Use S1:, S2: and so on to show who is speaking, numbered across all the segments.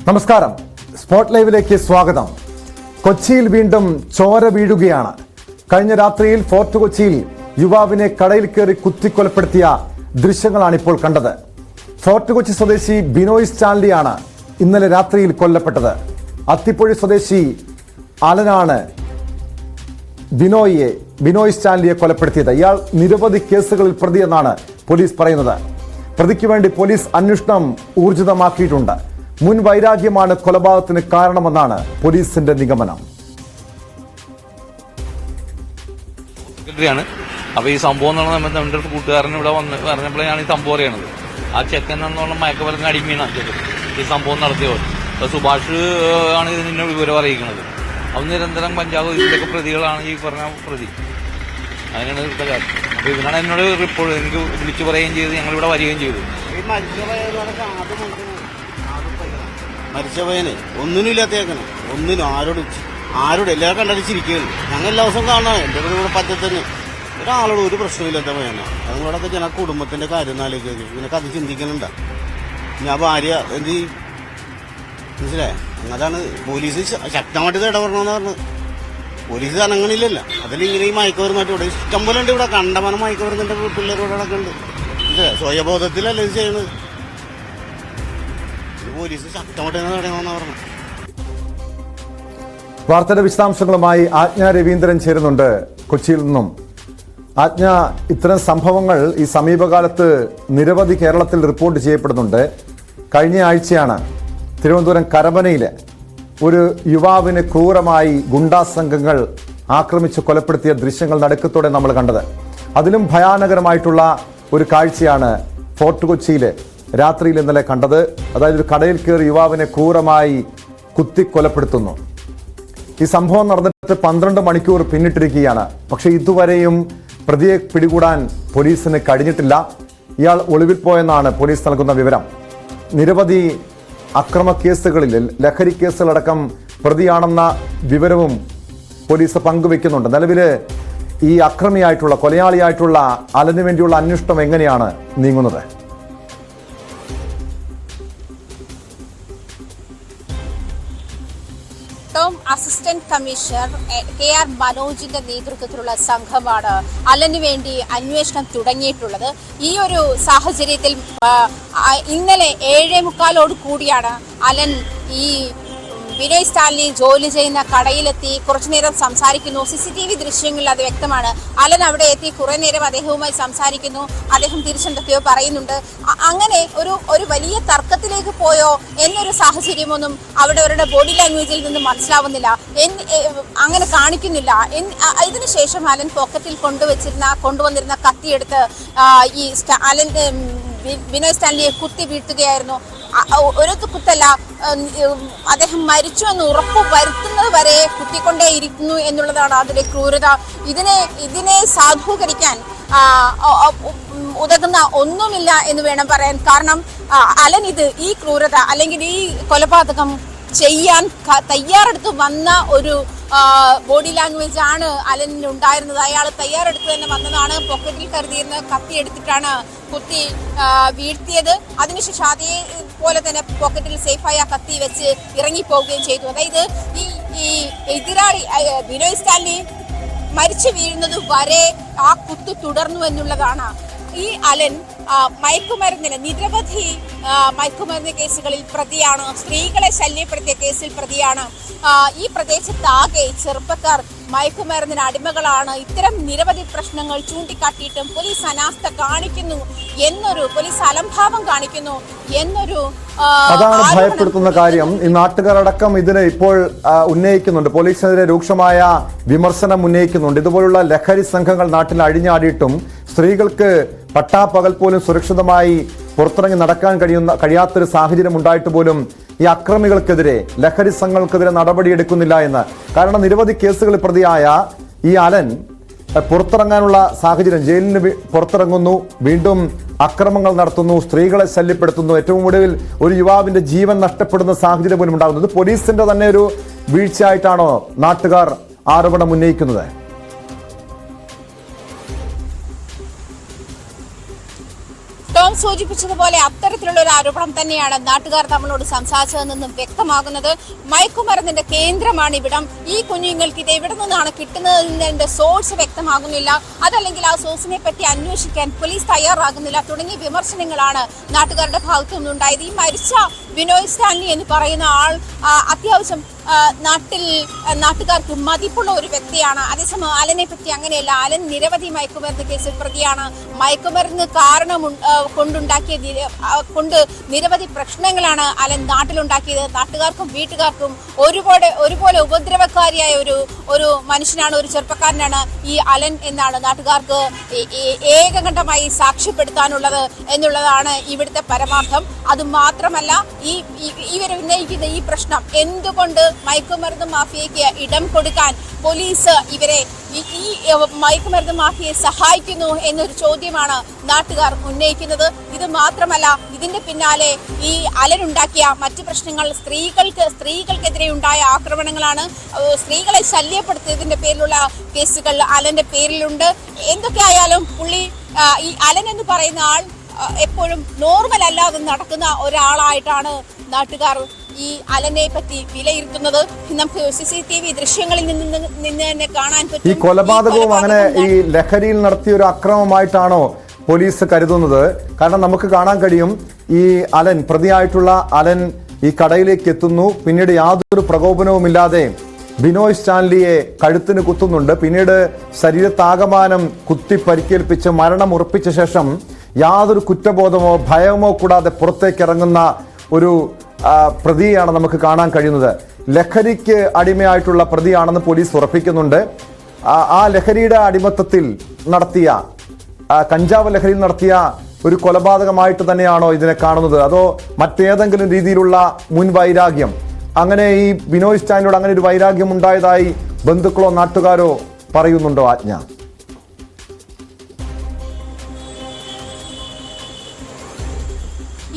S1: നമസ്കാരം. സ്പോട്ട് ലൈവിലേക്ക് സ്വാഗതം. കൊച്ചിയിൽ വീണ്ടും ചോര വീഴുകയാണ്. കഴിഞ്ഞ രാത്രിയിൽ ഫോർട്ട് കൊച്ചിയിൽ യുവാവിനെ കടയിൽ കയറി കുത്തിക്കൊലപ്പെടുത്തിയ ദൃശ്യങ്ങളാണ് ഇപ്പോൾ കണ്ടത്. ഫോർട്ട് കൊച്ചി സ്വദേശി ബിനോയ് സ്റ്റാൻലിയാണ് ഇന്നലെ രാത്രിയിൽ കൊല്ലപ്പെട്ടത്. അത്തിപ്പൊഴി സ്വദേശി അലനാണ് ബിനോയ് സ്റ്റാൻലിയെ കൊലപ്പെടുത്തിയത്. ഇയാൾ നിരവധി കേസുകളിൽ പ്രതിയെന്നാണ് പോലീസ് പറയുന്നത്. പ്രതിക്ക് വേണ്ടി പോലീസ് അന്വേഷണം ഊർജിതമാക്കിയിട്ടുണ്ട്. മുൻ വൈരാഗ്യമാണ് കൊലപാതകത്തിന് കാരണമെന്നാണ് പോലീസിന്റെ നിഗമനം.
S2: അപ്പൊ ഈ സംഭവം നമ്മുടെ അടുത്ത് കൂട്ടുകാരൻ ഇവിടെ വന്ന് പറഞ്ഞപ്പോഴാണ് ഈ സംഭവം അറിയണത്. ആ ചെക്കൻ എന്നുള്ള മയക്കമരുന്ന് അടിമയാണ് ഈ സംഭവം നടത്തിയവർ. സുഭാഷ് ആണ് ഇതിന്റെ വിവരം അറിയിക്കുന്നത്. അവൻ നിരന്തരം പഞ്ചാബ് ഇതിലൊക്കെ പ്രതികളാണ് ഈ പറഞ്ഞ പ്രതി. അതിനാണ് ഇവിടുത്തെ കാര്യം. അപ്പൊ ഇതിനാണ് എന്നോട് റിപ്പോർട്ട് എനിക്ക് വിളിച്ചു പറയുകയും ചെയ്ത് ഞങ്ങൾ ഇവിടെ വരികയും ചെയ്തു.
S3: മരിച്ച പയ്യനെ ഒന്നിനും ഇല്ലാത്തേക്കണം, ഒന്നിനും ആരോട് എല്ലാവരും കണ്ടടിച്ചിരിക്കുകയാണ്. ഞങ്ങൾ എല്ലാ ദിവസവും കാണാം. എൻ്റെ കൂടെ പറ്റത്തന്നെ ഒരാളോട് ഒരു പ്രശ്നമില്ലാത്ത പയ്യനാണ്. അതുകൊണ്ടൊക്കെ ജന കുടുംബത്തിന്റെ കാര്യം ആലോചിക്കുക. ഇതിനൊക്കെ അത് ചിന്തിക്കുന്നുണ്ട. ഞാൻ ഭാര്യ എന്ത് ചെയ്യും? മനസ്സിലായേ? അതാണ് പോലീസ് ശക്തമായിട്ട് ഇടപെടണമെന്ന് പറഞ്ഞത്. പോലീസ് അനങ്ങണില്ലല്ലോ. അതിലിങ്ങനെ ഈ മയക്കുമരുന്നായിട്ട് ഇവിടെ ഇഷ്ടം പോലെ ഉണ്ട്. ഇവിടെ കണ്ടമാനം മയക്കുമരുന്നിന്റെ പിള്ളേരോട് ഉണ്ട്. ഇത് സ്വയബോധത്തിലല്ല ഇത് ചെയ്യണത്. പോലീസ് ശക്തമായിട്ട് ഇടപെടണമെന്ന് പറഞ്ഞു.
S1: വാർത്തയുടെ വിശദാംശങ്ങളുമായി ആജ്ഞ രവീന്ദ്രൻ ചേരുന്നുണ്ട് കൊച്ചിയിൽ നിന്നും. ആജ്ഞ, ഇത്തരം സംഭവങ്ങൾ ഈ സമീപകാലത്ത് നിരവധി കേരളത്തിൽ റിപ്പോർട്ട് ചെയ്യപ്പെടുന്നുണ്ട്. കഴിഞ്ഞ ആഴ്ചയാണ് തിരുവനന്തപുരം കരമനയിലെ ഒരു യുവാവിനെ ക്രൂരമായി ഗുണ്ടാ സംഘങ്ങൾ ആക്രമിച്ച് കൊലപ്പെടുത്തിയ ദൃശ്യങ്ങൾ നടുക്കത്തോടെ നമ്മൾ കണ്ടത്. അതിലും ഭയാനകരമായിട്ടുള്ള ഒരു കാഴ്ചയാണ് ഫോർട്ട് കൊച്ചിയിലെ രാത്രിയിൽ ഇന്നലെ കണ്ടത്. അതായത് ഒരു കടയിൽ കയറി യുവാവിനെ ക്രൂരമായി കുത്തിക്കൊലപ്പെടുത്തുന്നു. ഈ സംഭവം നടന്നിട്ട് 12 മണിക്കൂർ പിന്നിട്ടിരിക്കുകയാണ്. പക്ഷെ ഇതുവരെയും പ്രതിയെ പിടികൂടാൻ പോലീസിന് കഴിഞ്ഞിട്ടില്ല. ഇയാൾ ഒളിവിൽ പോയെന്നാണ് പോലീസ് നൽകുന്ന വിവരം. നിരവധി അക്രമ കേസുകളിൽ, ലഹരി കേസുകളടക്കം പ്രതിയാണെന്ന വിവരവും പോലീസ് പങ്കുവെക്കുന്നുണ്ട്. നിലവിൽ ഈ അക്രമിയായിട്ടുള്ള, കൊലയാളിയായിട്ടുള്ള അലന് വേണ്ടിയുള്ള അന്വേഷണം എങ്ങനെയാണ് നീങ്ങുന്നത്?
S4: അസിസ്റ്റന്റ് കമ്മീഷണർ KR മനോജിന്റെ നേതൃത്വത്തിലുള്ള സംഘമാണ് അലന് വേണ്ടി അന്വേഷണം തുടങ്ങിയിട്ടുള്ളത്. ഈ ഒരു സാഹചര്യത്തിൽ ഇന്നലെ 7:45 കൂടിയാണ് അലൻ ഈ ബിനോയ് സ്റ്റാൻലി ജോലി ചെയ്യുന്ന കടയിലെത്തി കുറച്ചു നേരം സംസാരിക്കുന്നു. CCTV ദൃശ്യങ്ങളിൽ അത് വ്യക്തമാണ്. അലൻ അവിടെ എത്തി കുറെ നേരം അദ്ദേഹവുമായി സംസാരിക്കുന്നു. അദ്ദേഹം തിരിച്ചെന്തൊക്കെയോ പറയുന്നുണ്ട്. അങ്ങനെ ഒരു വലിയ തർക്കത്തിലേക്ക് പോയോ എന്നൊരു സാഹചര്യമൊന്നും അവിടെ അവരുടെ ബോഡി ലാംഗ്വേജിൽ നിന്ന് മനസ്സിലാവുന്നില്ല, അങ്ങനെ കാണിക്കുന്നില്ല. ഇതിനുശേഷം അലൻ പോക്കറ്റിൽ കൊണ്ടുവന്നിരുന്ന കത്തിയെടുത്ത് ഈ അലൻ ബിനോയ് സ്റ്റാൻലിയെ കുത്തി വീഴ്ത്തുകയായിരുന്നു. ഒരു കുത്തല്ല, അദ്ദേഹം മരിച്ചു എന്ന് ഉറപ്പ് വരുത്തുന്നത് വരെ കുത്തിക്കൊണ്ടേയിരിക്കുന്നു എന്നുള്ളതാണ് അതിലെ ക്രൂരത. ഇതിനെ സാധൂകരിക്കാൻ ഉതകുന്ന ഒന്നുമില്ല എന്ന് വേണം പറയാൻ. കാരണം അലൻ ഈ ക്രൂരത അല്ലെങ്കിൽ ഈ കൊലപാതകം ചെയ്യാൻ തയ്യാറെടുത്ത് വന്ന ഒരു ബോഡി ലാംഗ്വേജ് ആണ് അലനിൽ ഉണ്ടായിരുന്നത്. അയാൾ തയ്യാറെടുത്ത് തന്നെ വന്നതാണ്. പോക്കറ്റിൽ കരുതിയിരുന്ന കത്തി എടുത്തിട്ടാണ് കുത്തി വീഴ്ത്തിയത്. അതിനുശേഷം അതേപോലെ തന്നെ പോക്കറ്റിൽ സേഫായ കത്തി വെച്ച് ഇറങ്ങിപ്പോവുകയും ചെയ്തു. അതായത് ഈ എതിരാളി ബിനോയ് സ്റ്റാൻലി മരിച്ചു വീഴുന്നത് വരെ ആ കുത്തു തുടർന്നു എന്നുള്ളതാണ്. ഈ അലൻ നിരവധി മയക്കുമരുന്ന് കേസുകളിൽ പ്രതിയാണ്. സ്ത്രീകളെ ശല്യപ്പെടുത്തിയ കേസിൽ പ്രതിയാണ്. ഈ പ്രദേശത്താകെ ചെറുപ്പക്കാർ മയക്കുമരുന്നിന് അടിമകളാണ്. ഇത്തരം നിരവധി പ്രശ്നങ്ങൾ ചൂണ്ടിക്കാട്ടിയിട്ടും പോലീസ് അനാസ്ഥ കാണിക്കുന്നു പോലീസ് അലംഭാവം കാണിക്കുന്നു എന്നൊരു
S1: അതാണ് ഭയപ്പെടുത്തുന്ന കാര്യം. ഈ നാട്ടുകാരടക്കം ഇതിന് ഇപ്പോൾ ഉന്നയിക്കുന്നുണ്ട്. പോലീസിനെതിരെ രൂക്ഷമായ വിമർശനം ഉന്നയിക്കുന്നുണ്ട്. ഇതുപോലുള്ള ലഹരി സംഘങ്ങൾ നാട്ടിൽ അഴിഞ്ഞാടിയിട്ടും സ്ത്രീകൾക്ക് പട്ടാപ്പകൽ പോലും സുരക്ഷിതമായി പുറത്തിറങ്ങി നടക്കാൻ കഴിയാത്തൊരു സാഹചര്യം ഉണ്ടായിട്ട് പോലും ഈ അക്രമികൾക്കെതിരെ, ലഹരി സംഘങ്ങൾക്കെതിരെ നടപടിയെടുക്കുന്നില്ല എന്ന്. കാരണം നിരവധി കേസുകളിൽ പ്രതിയായ ഈ അലൻ പുറത്തിറങ്ങാനുള്ള സാഹചര്യം, ജയിലിന് പുറത്തിറങ്ങുന്നു, വീണ്ടും അക്രമങ്ങൾ നടത്തുന്നു, സ്ത്രീകളെ ശല്യപ്പെടുത്തുന്നു, ഏറ്റവും ഒടുവിൽ ഒരു യുവാവിന്റെ ജീവൻ നഷ്ടപ്പെടുന്ന സാഹചര്യം പോലും ഉണ്ടാകുന്നത് പോലീസിന്റെ തന്നെ ഒരു വീഴ്ചയായിട്ടാണോ നാട്ടുകാർ ആരോപണം ഉന്നയിക്കുന്നത്?
S4: ടോം സൂചിപ്പിച്ചതുപോലെ അത്തരത്തിലുള്ള ഒരു ആരോപണം തന്നെയാണ് നാട്ടുകാർ നമ്മളോട് സംസാരിച്ചതിൽ നിന്നും വ്യക്തമാകുന്നത്. മയക്കുമരുന്നിന്റെ കേന്ദ്രമാണ് ഇവിടം. ഈ കുഞ്ഞുങ്ങൾക്ക് ഇത് എവിടെ നിന്നാണ് കിട്ടുന്നതിന്റെ സോഴ്സ് വ്യക്തമാകുന്നില്ല. അതല്ലെങ്കിൽ ആ സോഴ്സിനെ പറ്റി അന്വേഷിക്കാൻ പോലീസ് തയ്യാറാകുന്നില്ല തുടങ്ങിയ വിമർശനങ്ങളാണ് നാട്ടുകാരുടെ ഭാഗത്തു നിന്നുണ്ടായത്. ഈ മരിച്ച ബിനോയ് സ്റ്റാൻലി എന്ന് പറയുന്ന ആൾ അത്യാവശ്യം നാട്ടുകാർക്ക് മതിപ്പുള്ള ഒരു വ്യക്തിയാണ്. അതേസമയം അലനെ പറ്റി അങ്ങനെയല്ല. അലൻ നിരവധി മയക്കുമരുന്ന് കേസിൽ പ്രതിയാണ്. മയക്കുമരുന്ന് കാരണം കൊണ്ട് നിരവധി പ്രശ്നങ്ങളാണ് അലൻ നാട്ടിലുണ്ടാക്കിയത്. നാട്ടുകാർക്കും വീട്ടുകാർക്കും ഒരുപോലെ ഉപദ്രവകാരിയായ ഒരു മനുഷ്യനാണ്, ഒരു ചെറുപ്പക്കാരനാണ് ഈ അലൻ എന്നാണ് നാട്ടുകാർക്ക് ഏകകണ്ഠമായി സാക്ഷ്യപ്പെടുത്താനുള്ളത് എന്നുള്ളതാണ് ഇവിടുത്തെ പരമാർത്ഥം. അതുമാത്രമല്ല, ഇവർ ഉന്നയിക്കുന്ന ഈ പ്രശ്നം എന്തുകൊണ്ട് മയക്കുമരുന്ന് മാഫിയയ്ക്ക് ഇടം കൊടുക്കാൻ പോലീസ് ഇവരെ ഈ മയക്കുമരുന്ന് മാഫിയയെ സഹായിക്കുന്നു എന്നൊരു ചോദ്യമാണ് നാട്ടുകാർ ഉന്നയിക്കുന്നത്. ഇത് മാത്രമല്ല, ഇതിന്റെ പിന്നാലെ ഈ അലനുണ്ടാക്കിയ മറ്റു പ്രശ്നങ്ങൾ സ്ത്രീകൾക്കെതിരെ ഉണ്ടായ ആക്രമണങ്ങളാണ്. സ്ത്രീകളെ ശല്യപ്പെടുത്തിയതിന്റെ പേരിലുള്ള കേസുകൾ അലന്റെ പേരിലുണ്ട്. എന്തൊക്കെയായാലും ഈ അലൻ എന്ന് പറയുന്ന ആൾ എപ്പോഴും നോർമൽ അല്ലാതെ നടക്കുന്ന ഒരാളായിട്ടാണ് നാട്ടുകാർ ഈ അലനെ പറ്റി വിലയിരുത്തുന്നത്. നമുക്ക് CCTV ദൃശ്യങ്ങളിൽ നിന്ന് തന്നെ കാണാൻ പറ്റും.
S1: ഈ കൊലപാതകവും അങ്ങനെ ഈ ലഹരിയിൽ നടത്തിയ ഒരു അക്രമമായിട്ടാണോ പോലീസ് കരുതുന്നത്? കാരണം നമുക്ക് കാണാൻ കഴിയും, ഈ അലൻ, പ്രതിയായിട്ടുള്ള അലൻ ഈ കടയിലേക്ക് എത്തുന്നു. പിന്നീട് യാതൊരു പ്രകോപനവുമില്ലാതെ ബിനോയ് സ്റ്റാൻലിയെ കഴുത്തിന് കുത്തുന്നുണ്ട്. പിന്നീട് ശരീരത്താകമാനം കുത്തി പരിക്കേൽപ്പിച്ച് മരണം ഉറപ്പിച്ച ശേഷം യാതൊരു കുറ്റബോധമോ ഭയമോ കൂടാതെ പുറത്തേക്ക് ഇറങ്ങുന്ന ഒരു പ്രതിയാണ് നമുക്ക് കാണാൻ കഴിയുന്നത്. ലഹരിക്ക് അടിമയായിട്ടുള്ള പ്രതിയാണെന്ന് പോലീസ് ഉറപ്പിക്കുന്നുണ്ട്. ആ ലഹരിയുടെ അടിമത്തത്തിൽ നടത്തിയ, കഞ്ചാവ് ലഹരിയിൽ നടത്തിയ ഒരു കൊലപാതകമായിട്ട് തന്നെയാണോ ഇതിനെ കാണുന്നത്? അതോ മറ്റേതെങ്കിലും രീതിയിലുള്ള മുൻ വൈരാഗ്യം, അങ്ങനെ ഈ ബിനോയ് സ്റ്റാൻലിയോട് അങ്ങനെ ഒരു വൈരാഗ്യം ഉണ്ടായതായി ബന്ധുക്കളോ നാട്ടുകാരോ പറയുന്നുണ്ടോ ആജ്ഞ?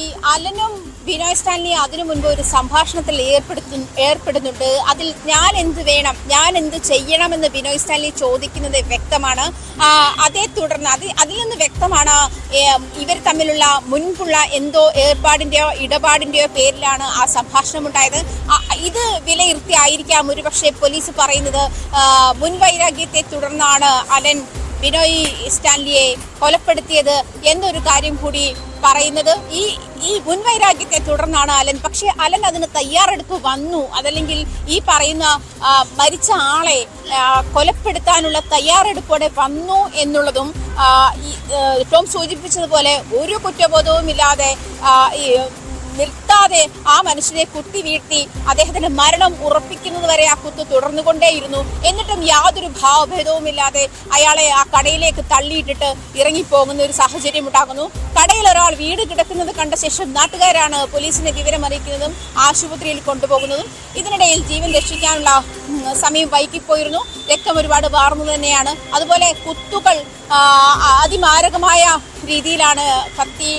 S4: ഈ അലനും ബിനോയ് സ്റ്റാൻലി അതിനു മുൻപ് ഒരു സംഭാഷണത്തിൽ ഏർപ്പെടുന്നുണ്ട്. അതിൽ ഞാൻ എന്ത് വേണം, ഞാൻ എന്ത് ചെയ്യണമെന്ന് ബിനോയ് സ്റ്റാൻലി ചോദിക്കുന്നത് വ്യക്തമാണ്. അതേ തുടർന്ന് അതിൽ നിന്ന് വ്യക്തമാണ് ഇവർ തമ്മിലുള്ള മുൻപുള്ള എന്തോ ഏർപ്പാടിന്റെയോ ഇടപാടിന്റെയോ പേരിലാണ് ആ സംഭാഷണം ഉണ്ടായത്. ഇത് വിലയിരുത്തിയായിരിക്കാം ഒരുപക്ഷെ പോലീസ് പറയുന്നത് മുൻവൈരാഗ്യത്തെ തുടർന്നാണ് അലൻ ബിനോയ് സ്റ്റാൻലിയെ കൊലപ്പെടുത്തിയത് എന്നൊരു കാര്യം കൂടി പറയുന്നത്. ഈ മുൻവൈരാഗ്യത്തെ തുടർന്നാണ് അലൻ. പക്ഷെ അലൻ അതിന് തയ്യാറെടുപ്പ് വന്നു, അതല്ലെങ്കിൽ ഈ പറയുന്ന മരിച്ച ആളെ കൊലപ്പെടുത്താനുള്ള തയ്യാറെടുപ്പോടെ വന്നു എന്നുള്ളതും ടോം സൂചിപ്പിച്ചതുപോലെ ഒരു കുറ്റബോധവും ഇല്ലാതെ നിർത്താതെ ആ മനുഷ്യനെ കുത്തി വീഴ്ത്തി അദ്ദേഹത്തിന്റെ മരണം ഉറപ്പിക്കുന്നത് വരെ ആ കുത്ത് തുടർന്നുകൊണ്ടേയിരുന്നു. എന്നിട്ടും യാതൊരു ഭാവഭേദവുമില്ലാതെ അയാളെ ആ കടയിലേക്ക് തള്ളിയിട്ടിട്ട് ഇറങ്ങിപ്പോകുന്ന ഒരു സാഹചര്യം ഉണ്ടാകുന്നു. കടയിൽ ഒരാൾ വീട് കിടക്കുന്നത് കണ്ട ശേഷം നാട്ടുകാരാണ് പോലീസിനെ വിവരം അറിയിക്കുന്നതും ആശുപത്രിയിൽ കൊണ്ടുപോകുന്നതും. ഇതിനിടയിൽ ജീവൻ രക്ഷിക്കാനുള്ള സമയം വൈകിപ്പോയിരുന്നു. രക്തം ഒരുപാട് വാർന്നു തന്നെയാണ്. അതുപോലെ കുത്തുകൾ അതിമാരകമായ രീതിയിലാണ് കത്തി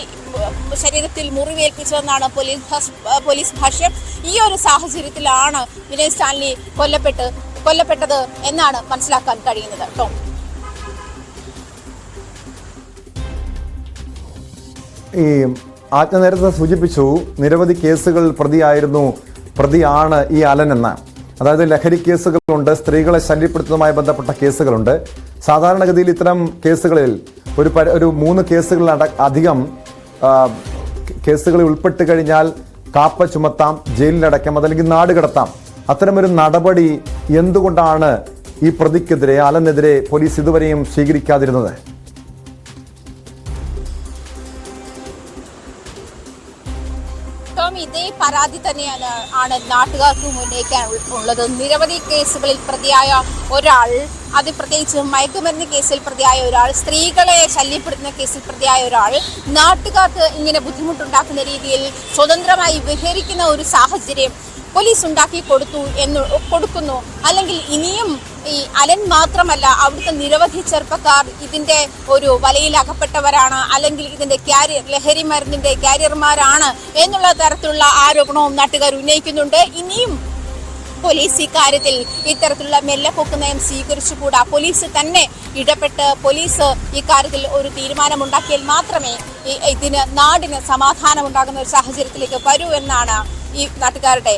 S4: ശരീരത്തിൽ മുറിവേൽപ്പിച്ചതെന്നാണ് പോലീസ് ഭാഷ്യം. ഈ ഒരു സാഹചര്യത്തിലാണ് ബിനോയ് സ്റ്റാൻലി കൊല്ലപ്പെട്ടത് എന്നാണ് മനസ്സിലാക്കാൻ കഴിയുന്നത്. ടോം,
S1: ഈ ആജ്ഞ നേരത്തെ സൂചിപ്പിച്ചു, നിരവധി കേസുകൾ പ്രതിയാണ് ഈ അലൻ എന്ന. അതായത് ലഹരി കേസുകളുണ്ട്, സ്ത്രീകളെ ശല്യപ്പെടുത്തുന്നതുമായി ബന്ധപ്പെട്ട കേസുകളുണ്ട്. സാധാരണഗതിയിൽ ഇത്തരം കേസുകളിൽ ഒരു 3 കേസുകൾ അധികം കേസുകളിൽ ഉൾപ്പെട്ട് കഴിഞ്ഞാൽ കാപ്പ ചുമത്താം, ജയിലിലടക്കാം, അതല്ലെങ്കിൽ നാട് കടത്താം. അത്തരമൊരു നടപടി എന്തുകൊണ്ടാണ് ഈ പ്രതിക്കെതിരെ, അലനെതിരെ പോലീസ് ഇതുവരെയും സ്വീകരിക്കാതിരുന്നത്?
S4: ഇതേ പരാതി തന്നെയാണ് നാട്ടുകാർക്ക് ഉന്നയിക്കാൻ ഉള്ളത്. നിരവധി കേസുകളിൽ പ്രതിയായ ഒരാൾ, അത് പ്രത്യേകിച്ച് മയക്കുമരുന്ന് കേസിൽ പ്രതിയായ ഒരാൾ, സ്ത്രീകളെ ശല്യപ്പെടുത്തുന്ന കേസിൽ പ്രതിയായ ഒരാൾ നാട്ടുകാർക്ക് ഇങ്ങനെ ബുദ്ധിമുട്ടുണ്ടാക്കുന്ന രീതിയിൽ സ്വതന്ത്രമായി വിഹരിക്കുന്ന ഒരു സാഹചര്യം പോലീസ് ഉണ്ടാക്കി കൊടുക്കുന്നു. അല്ലെങ്കിൽ ഇനിയും ഈ അലൻ മാത്രമല്ല, അവിടുത്തെ നിരവധി ചെറുപ്പക്കാർ ഇതിന്റെ ഒരു വലയിൽ അകപ്പെട്ടവരാണ്, അല്ലെങ്കിൽ ഇതിന്റെ ലഹരി മരുന്നിന്റെ കാരിയർമാരാണ് എന്നുള്ള തരത്തിലുള്ള ആരോപണവും നാട്ടുകാർ ഉന്നയിക്കുന്നുണ്ട്. ഇനിയും പോലീസ് ഇക്കാര്യത്തിൽ ഇത്തരത്തിലുള്ള മെല്ലെപ്പൊക്ക് നയം സ്വീകരിച്ചുകൂടാ. പോലീസ് തന്നെ ഇടപെട്ട് പോലീസ് ഇക്കാര്യത്തിൽ ഒരു തീരുമാനമുണ്ടാക്കിയാൽ മാത്രമേ ഇതിന് നാടിന് സമാധാനം ഉണ്ടാകുന്ന ഒരു സാഹചര്യത്തിലേക്ക് വരൂ എന്നാണ് ഈ നാട്ടുകാരുടെ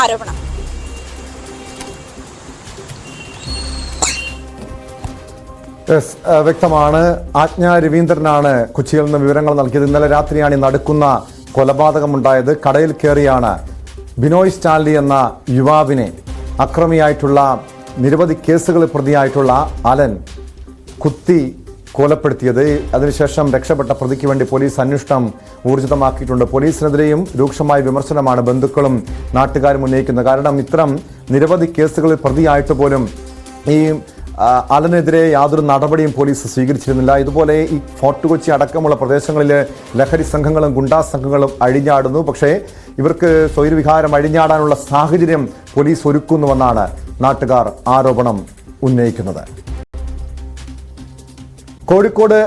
S4: ആരോപണം.
S1: വ്യക്തമാണ്. ആജ്ഞ രവീന്ദ്രനാണ് കൊച്ചിയിൽ നിന്ന് വിവരങ്ങൾ നൽകിയത്. ഇന്നലെ രാത്രിയാണ് ഈ നടുക്കുന്ന കൊലപാതകമുണ്ടായത്. കടയിൽ കയറിയാണ് ബിനോയ് സ്റ്റാൻലി എന്ന യുവാവിനെ അക്രമിയായിട്ടുള്ള നിരവധി കേസുകളിൽ പ്രതിയായിട്ടുള്ള അലൻ കുത്തി കൊലപ്പെടുത്തിയത്. അതിനുശേഷം രക്ഷപ്പെട്ട പ്രതിക്ക് വേണ്ടി പോലീസ് അന്വേഷണം ഊർജിതമാക്കിയിട്ടുണ്ട്. പോലീസിനെതിരെയും രൂക്ഷമായ വിമർശനമാണ് ബന്ധുക്കളും നാട്ടുകാരും ഉന്നയിക്കുന്നത്. കാരണം ഇത്തരം നിരവധി കേസുകളിൽ പ്രതിയായിട്ട് പോലും ഈ അലനെതിരെ യാതൊരു നടപടിയും പോലീസ് സ്വീകരിച്ചിരുന്നില്ല. ഇതുപോലെ ഈ ഫോർട്ട് കൊച്ചി അടക്കമുള്ള പ്രദേശങ്ങളിൽ ലഹരി സംഘങ്ങളും ഗുണ്ടാ സംഘങ്ങളും അഴിഞ്ഞാടുന്നു. പക്ഷേ ഇവർക്ക് സ്വൈരവിഹാരം അഴിഞ്ഞാടാനുള്ള സാഹചര്യം പോലീസ് ഒരുക്കുന്നുവെന്നാണ് നാട്ടുകാർ ആരോപണം ഉന്നയിക്കുന്നത്. കോഴിക്കോട്